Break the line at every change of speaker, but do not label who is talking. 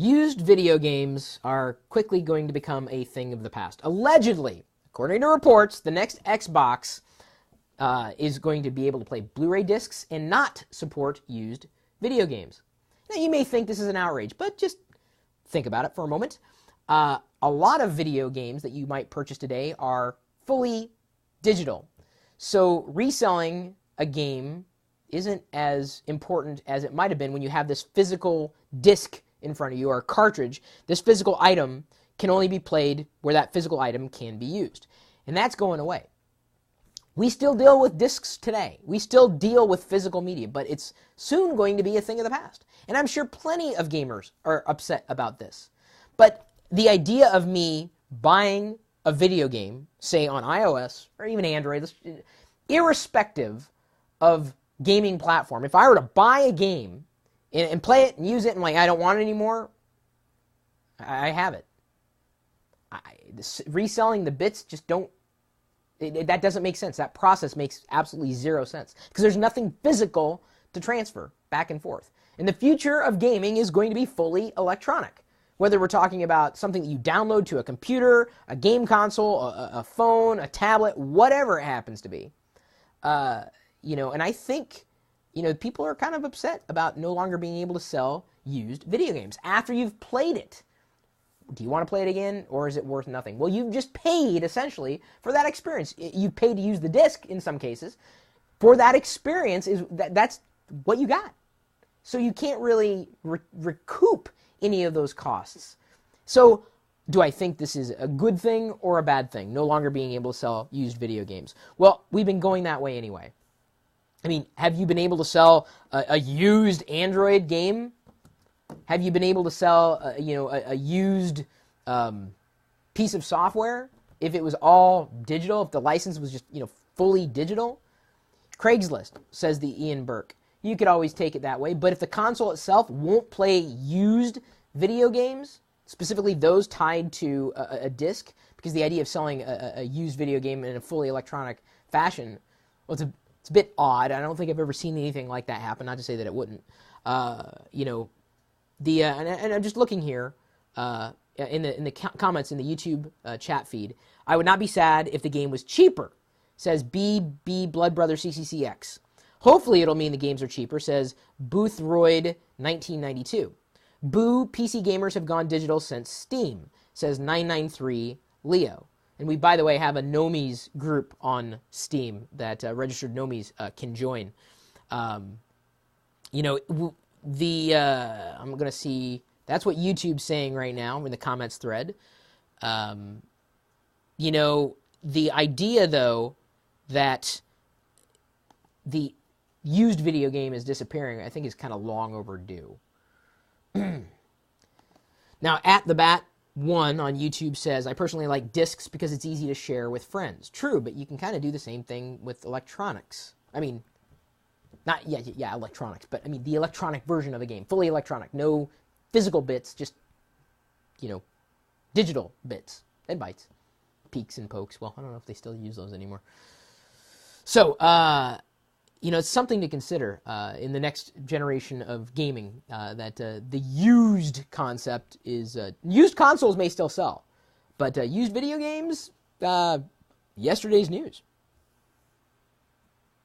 Used video games are quickly going to become a thing of the past. Allegedly, according to reports, the next Xbox is going to be able to play Blu-ray discs and not support used video games. Now, you may think this is an outrage, but just think about it for a moment. A lot of video games that you might purchase today are fully digital. So reselling a game isn't as important as it might have been when you have this physical disc in front of you, or a cartridge. This physical item can only be played where that physical item can be used. And that's going away. We still deal with discs today. We still deal with physical media, but it's soon going to be a thing of the past. And I'm sure plenty of gamers are upset about this. But the idea of me buying a video game, say on iOS or even Android, irrespective of gaming platform, if I were to buy a game and play it and use it and I don't want it anymore, I have it. Reselling the bits just don't, that doesn't make sense. That process makes absolutely zero sense because there's nothing physical to transfer back and forth. And the future of gaming is going to be fully electronic. Whether we're talking about something that you download to a computer, a game console, a phone, a tablet, whatever it happens to be. And I think, people are kind of upset about no longer being able to sell used video games after you've played it. Do you want to play it again, or is it worth nothing? Well, you've just paid, essentially, for that experience. You paid to use the disc, in some cases. For that experience, that's what you got. So you can't really recoup any of those costs. So do I think this is a good thing or a bad thing, no longer being able to sell used video games? Well, we've been going that way anyway. I mean, have you been able to sell a used Android game? Have you been able to sell, a used piece of software if it was all digital, if the license was just, fully digital? Craigslist, says the Ian Burke. You could always take it that way, but if the console itself won't play used video games, specifically those tied to a disc, because the idea of selling a used video game in a fully electronic fashion, well, it's a bit odd. I don't think I've ever seen anything like that happen, not to say that it wouldn't. And I'm just looking here in the comments in the YouTube chat feed. I would not be sad if the game was cheaper, says BB Blood Brother CCCX. Hopefully it'll mean the games are cheaper, says Boothroyd 1992. Boo, PC gamers have gone digital since Steam, says 993 Leo. And we, by the way, have a Nomies group on Steam that registered Nomies can join. I'm going to see, that's what YouTube's saying right now in the comments thread. The idea, though, that the used video game is disappearing, I think is kind of long overdue. Now, at the Bat 1 on YouTube says, I personally like discs because it's easy to share with friends. True, but you can kind of do the same thing with electronics. I mean, electronics, but I mean the electronic version of a game, fully electronic, no physical bits, just, digital bits and bytes, peeks and pokes. Well, I don't know if they still use those anymore. So, it's something to consider in the next generation of gaming, that the used concept is, used consoles may still sell, but used video games, yesterday's news.